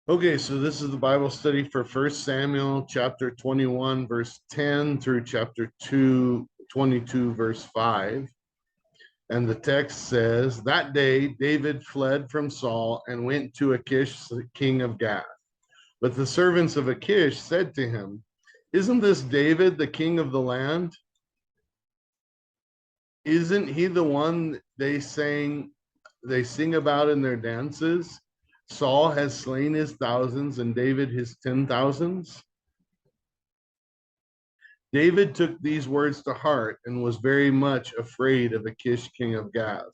Okay, so this is the Bible study for First Samuel chapter 21, verse 10 through chapter 22, verse 5. And the text says, that day David fled from Saul and went to Achish, the king of Gath. But the servants of Achish said to him, isn't this David, the king of the land? Isn't he the one they sing about in their dances? Saul has slain his thousands and David his 10,000s. David took these words to heart and was very much afraid of Achish, king of Gath.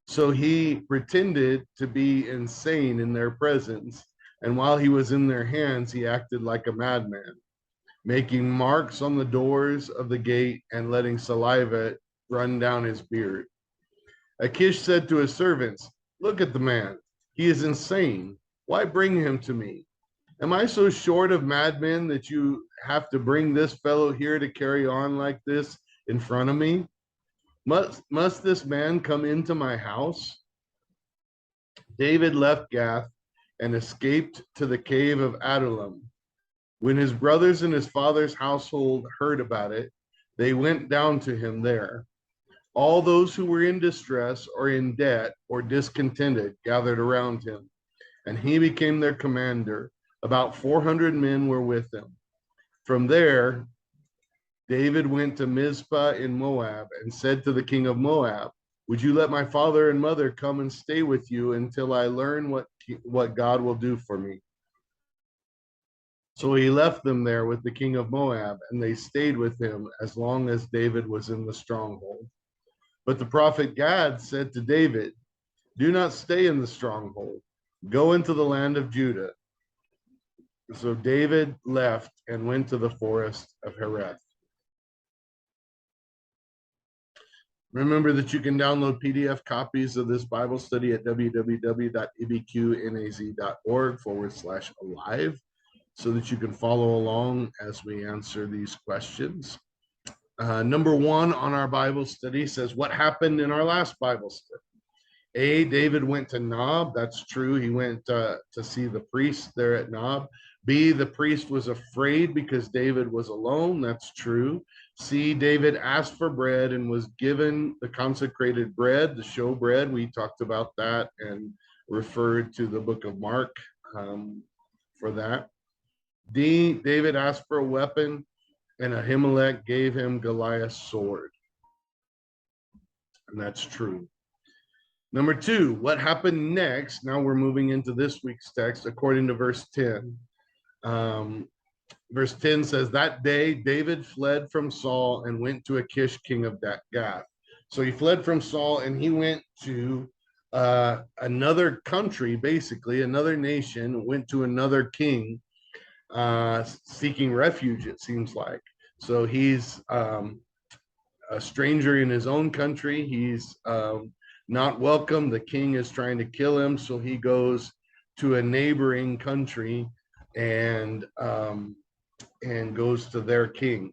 So he pretended to be insane in their presence, and while he was in their hands, he acted like a madman, making marks on the doors of the gate and letting saliva run down his beard. Achish said to his servants, look at the man. He is insane. Why bring him to me? Am I so short of madmen that you have to bring this fellow here to carry on like this in front of me? Must this man come into my house? David left Gath and escaped to the cave of Adullam. When his brothers and his father's household heard about it, they went down to him there. All those who were in distress or in debt or discontented gathered around him, and he became their commander. About 400 men were with him. From there, David went to Mizpah in Moab and said to the king of Moab, would you let my father and mother come and stay with you until I learn what God will do for me? So he left them there with the king of Moab, and they stayed with him as long as David was in the stronghold. But the prophet Gad said to David, do not stay in the stronghold. Go into the land of Judah. So David left and went to the forest of Hereth. Remember that you can download PDF copies of this Bible study at www.ebqnaz.org/alive so that you can follow along as we answer these questions. Number one on our Bible study says, what happened in our last Bible study? A, David went to Nob. That's true. He went to see the priest there at Nob. B, the priest was afraid because David was alone. That's true. C, David asked for bread and was given the consecrated bread, the show bread. We talked about that and referred to the book of Mark for that. D, David asked for a weapon and Ahimelech gave him Goliath's sword. And that's true. Number two, what happened next? Now we're moving into this week's text according to verse 10. Verse 10 says, that day David fled from Saul and went to Achish, king of Gath. So he fled from Saul and he went to another country, basically, another nation, went to another king seeking refuge, it seems like. So he's a stranger in his own country. He's not welcome. The king is trying to kill him, so he goes to a neighboring country and goes to their king.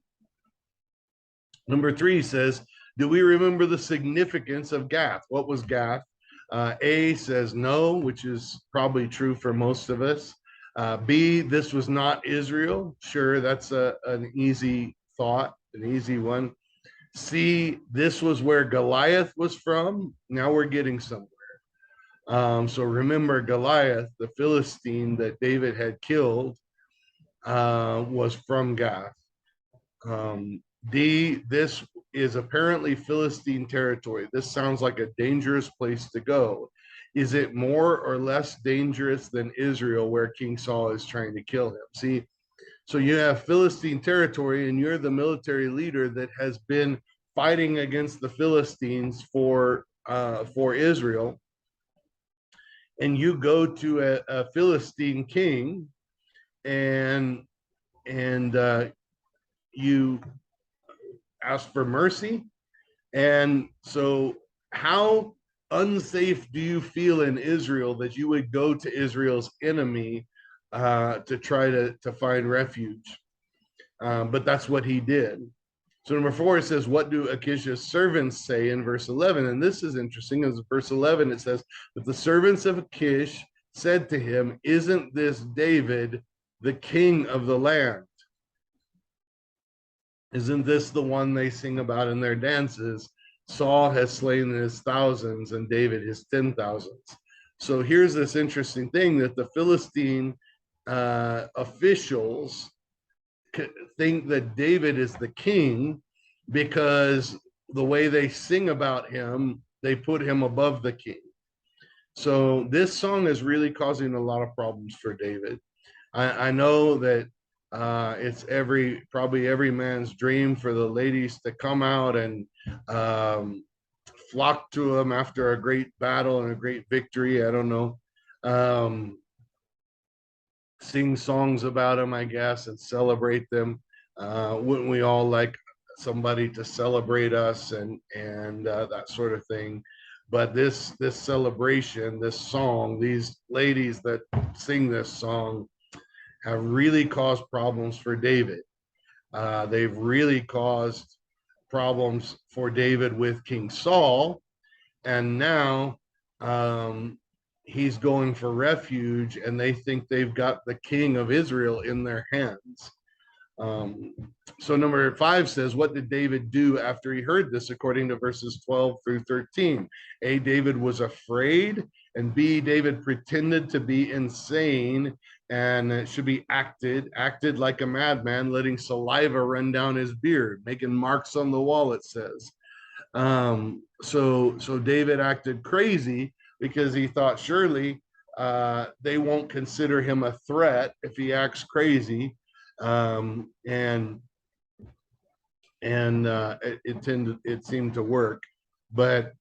Number three says, do we remember the significance of Gath? What was Gath? A says no, which is probably true for most of us. B, this was not Israel. Sure, that's an easy thought, an easy one. C, this was where Goliath was from. Now we're getting somewhere. So remember, Goliath, the Philistine that David had killed, was from Gath. D, this is apparently Philistine territory. This sounds like a dangerous place to go. Is it more or less dangerous than Israel, where King Saul is trying to kill him? See, so you have Philistine territory, and you're the military leader that has been fighting against the Philistines for Israel, and you go to a Philistine king, and you ask for mercy. And so, how unsafe do you feel in Israel that you would go to Israel's enemy to try to find refuge? But that's what he did. So number four, it says, what do Achish's servants say in verse 11? And this is interesting. In verse 11, it says, but the servants of Achish said to him, "Isn't this David, the king of the land? Isn't this the one they sing about in their dances? Saul has slain his thousands and David his 10,000s." So here's this interesting thing that the Philistine officials think that David is the king because the way they sing about him, they put him above the king. So this song is really causing a lot of problems for David. I know that it's probably every man's dream for the ladies to come out and flock to him after a great battle and a great victory. I don't know. Sing songs about him, I guess, and celebrate them. Wouldn't we all like somebody to celebrate us and that sort of thing? But this celebration, this song, these ladies that sing this song have really caused problems for David. They've really caused problems for David with King Saul, and now um, he's going for refuge, and they think they've got the king of Israel in their hands. Um, so number 5 says, what did David do after he heard this, according to verses 12 through 13? A, David was afraid, and B, David pretended to be insane, and it should be acted like a madman, letting saliva run down his beard, making marks on the wall, it says. So David acted crazy because he thought surely they won't consider him a threat if he acts crazy. And it seemed to work, but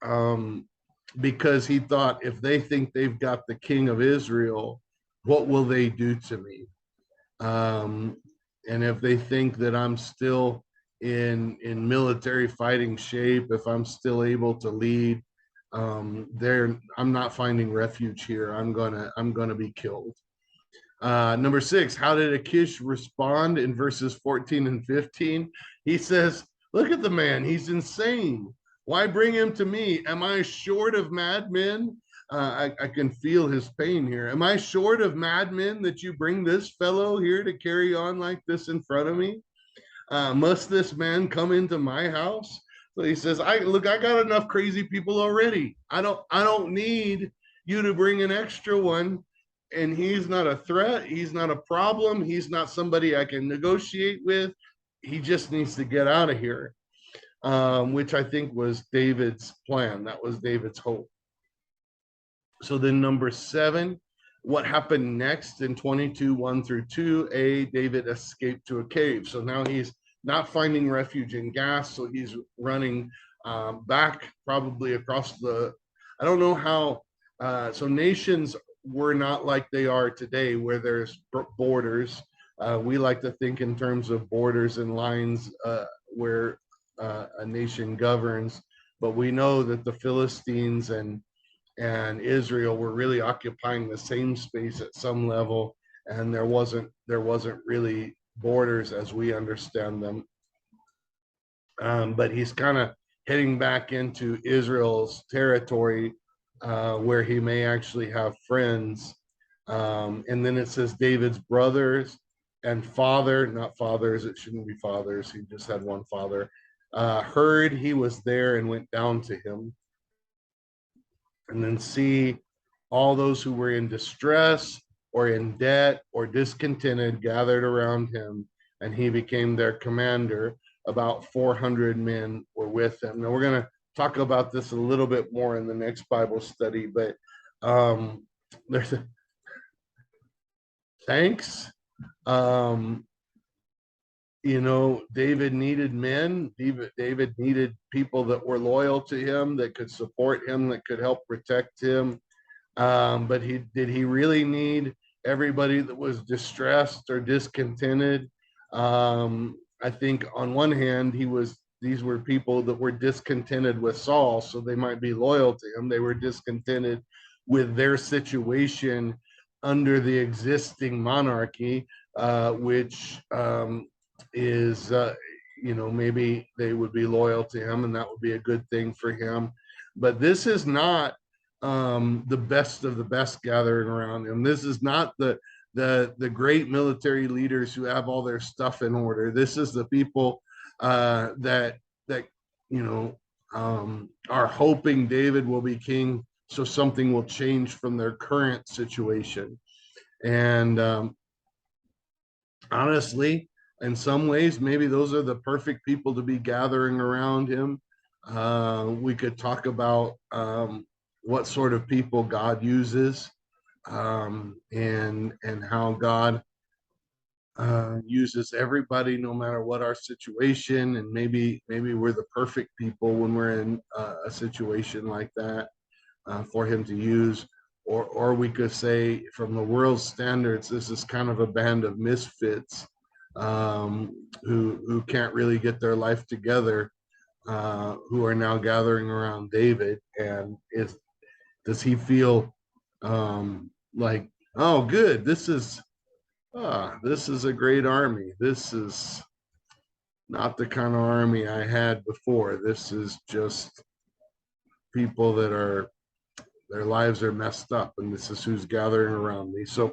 because he thought, if they think they've got the king of Israel, what will they do to me? And if they think that I'm still in military fighting shape, if I'm still able to lead, I'm not finding refuge here. I'm gonna be killed. Number 6, how did Achish respond in verses 14 and 15? He says, look at the man, he's insane. Why bring him to me? Am I short of madmen? I can feel his pain here. Am I short of madmen that you bring this fellow here to carry on like this in front of me? Must this man come into my house? So he says, I got enough crazy people already. I don't need you to bring an extra one. And he's not a threat. He's not a problem. He's not somebody I can negotiate with. He just needs to get out of here, which I think was David's plan. That was David's hope. So then number 7, what happened next in 22, 1 through 2? A, David escaped to a cave. So now he's not finding refuge in Gath. So he's running back probably across I don't know how, so nations were not like they are today where there's borders. We like to think in terms of borders and lines where a nation governs, but we know that the Philistines and Israel were really occupying the same space at some level, and there wasn't really borders as we understand them. But he's kind of heading back into Israel's territory, where he may actually have friends. And then it says David's brothers and father, not fathers, it shouldn't be fathers, he just had one father, heard he was there and went down to him. And then C, all those who were in distress or in debt or discontented gathered around him, and he became their commander. About 400 men were with him. Now we're going to talk about this a little bit more in the next Bible study, but there's a thanks. David needed men. David needed people that were loyal to him, that could support him, that could help protect him. But did he really need everybody that was distressed or discontented? I think on one hand, these were people that were discontented with Saul, so they might be loyal to him. They were discontented with their situation under the existing monarchy, which is, maybe they would be loyal to him, and that would be a good thing for him. But this is not the best of the best gathering around him. This is not the great military leaders who have all their stuff in order. This is the people that you know are hoping David will be king, so something will change from their current situation. And honestly, in some ways, maybe those are the perfect people to be gathering around him. We could talk about what sort of people God uses, and how God uses everybody, no matter what our situation. And maybe we're the perfect people when we're in a situation like that for Him to use. Or we could say, from the world's standards, this is kind of a band of misfits who can't really get their life together, who are now gathering around David. And does he feel like, oh, good, this is a great army. This is not the kind of army I had before. This is just people that are their lives are messed up, and this is who's gathering around me. So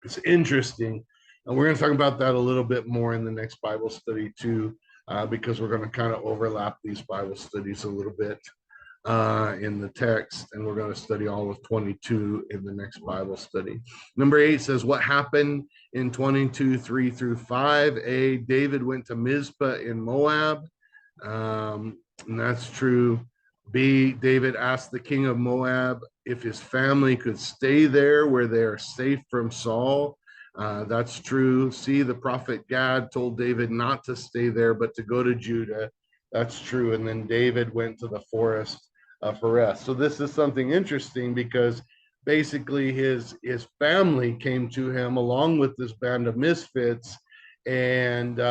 it's interesting. And we're going to talk about that a little bit more in the next Bible study too, because we're going to kind of overlap these Bible studies a little bit in the text, and we're going to study all of 22 in the next Bible study. Number 8 says, what happened in 22, 3 through 5? A, David went to Mizpah in Moab, and that's true. B, David asked the king of Moab if his family could stay there where they are safe from Saul. That's true. C, the prophet Gad told David not to stay there, but to go to Judah. That's true. And then David went to the forest for rest. So this is something interesting, because basically his family came to him along with this band of misfits. And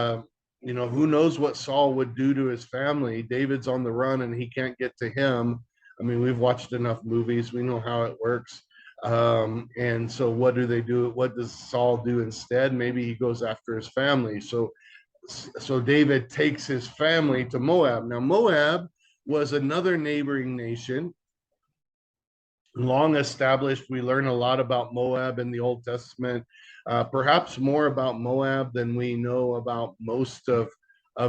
who knows what Saul would do to his family. David's on the run and he can't get to him. I mean, we've watched enough movies. We know how it works. And so what do they do? What does Saul do instead? Maybe he goes after his family. So David takes his family to Moab. Now, Moab was another neighboring nation, long established. We learn a lot about Moab in the Old Testament, perhaps more about Moab than we know about most of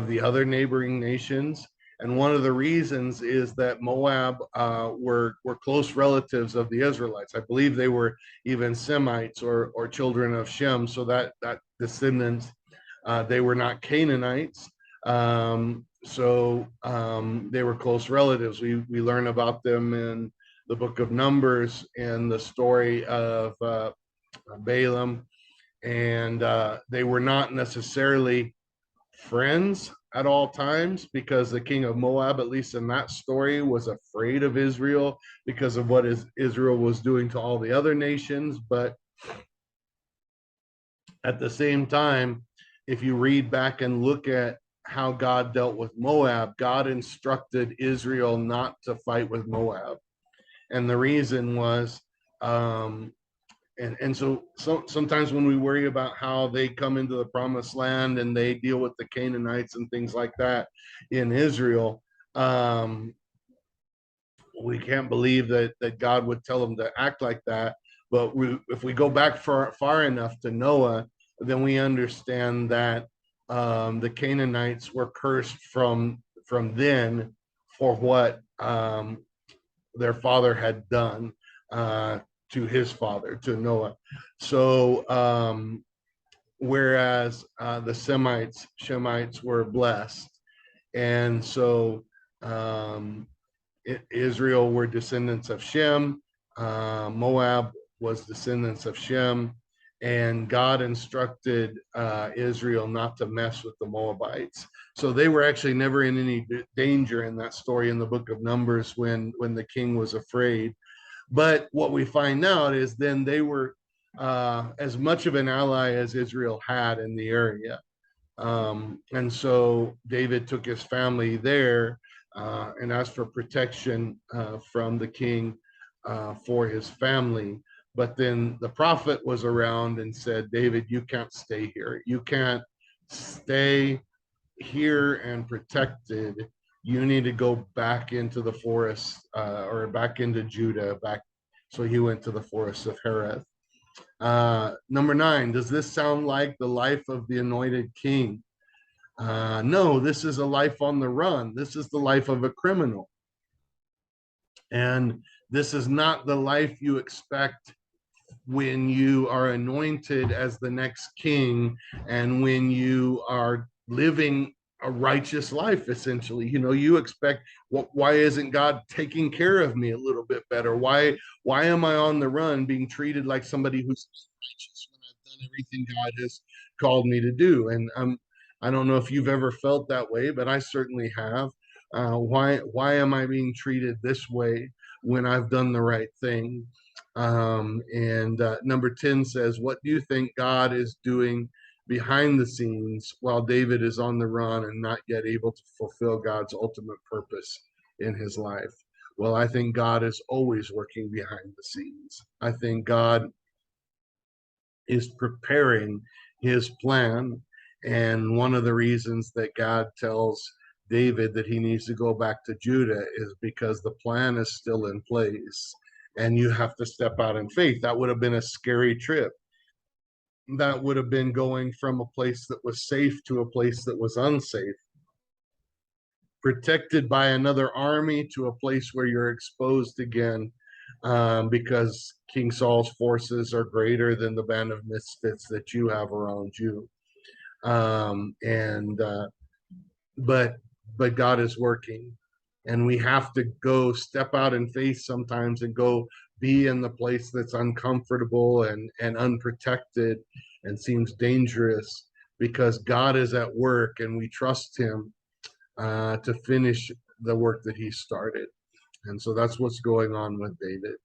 the other neighboring nations. And one of the reasons is that Moab were close relatives of the Israelites. I believe they were even Semites or children of Shem. So that descendants, they were not Canaanites. They were close relatives. We learn about them in the book of Numbers and the story of Balaam. And they were not necessarily friends at all times, because the king of Moab, at least in that story, was afraid of Israel because of what Israel was doing to all the other nations. But at the same time, if you read back and look at how God dealt with Moab, God instructed Israel not to fight with Moab. And the reason was, so sometimes when we worry about how they come into the promised land and they deal with the Canaanites and things like that in Israel, we can't believe that God would tell them to act like that. But if we go back far enough to Noah, then we understand that the Canaanites were cursed from then for what their father had done to his father, to Noah. So whereas the Shemites were blessed. And so Israel were descendants of Shem. Moab was descendants of Shem. And God instructed Israel not to mess with the Moabites. So they were actually never in any danger in that story in the book of Numbers when the king was afraid. But what we find out is then they were as much of an ally as Israel had in the area. And so David took his family there and asked for protection from the king for his family. But then the prophet was around and said, David, you can't stay here. You can't stay here and protected you need to go back into the forest, or back into Judah, back. So he went to the forest of Hereth. Number 9, does this sound like the life of the anointed king? No, this is a life on the run. This is the life of a criminal. And this is not the life you expect when you are anointed as the next king, and when you are living a righteous life. Essentially, you expect, why isn't God taking care of me a little bit better? Why am I on the run being treated like somebody who's righteous when I've done everything God has called me to do? And I don't know if you've ever felt that way, but I certainly have. Why am I being treated this way when I've done the right thing? And number 10 says, what do you think God is doing behind the scenes while David is on the run and not yet able to fulfill God's ultimate purpose in his life? Well, I think God is always working behind the scenes. I think God is preparing his plan. And one of the reasons that God tells David that he needs to go back to Judah is because the plan is still in place, and you have to step out in faith. That would have been a scary trip. That would have been going from a place that was safe to a place that was unsafe, protected by another army to a place where you're exposed again, because King Saul's forces are greater than the band of misfits that you have around you. And but God is working, and we have to go step out in faith sometimes and go be in the place that's uncomfortable and unprotected and seems dangerous, because God is at work and we trust him to finish the work that he started. And so that's what's going on with David.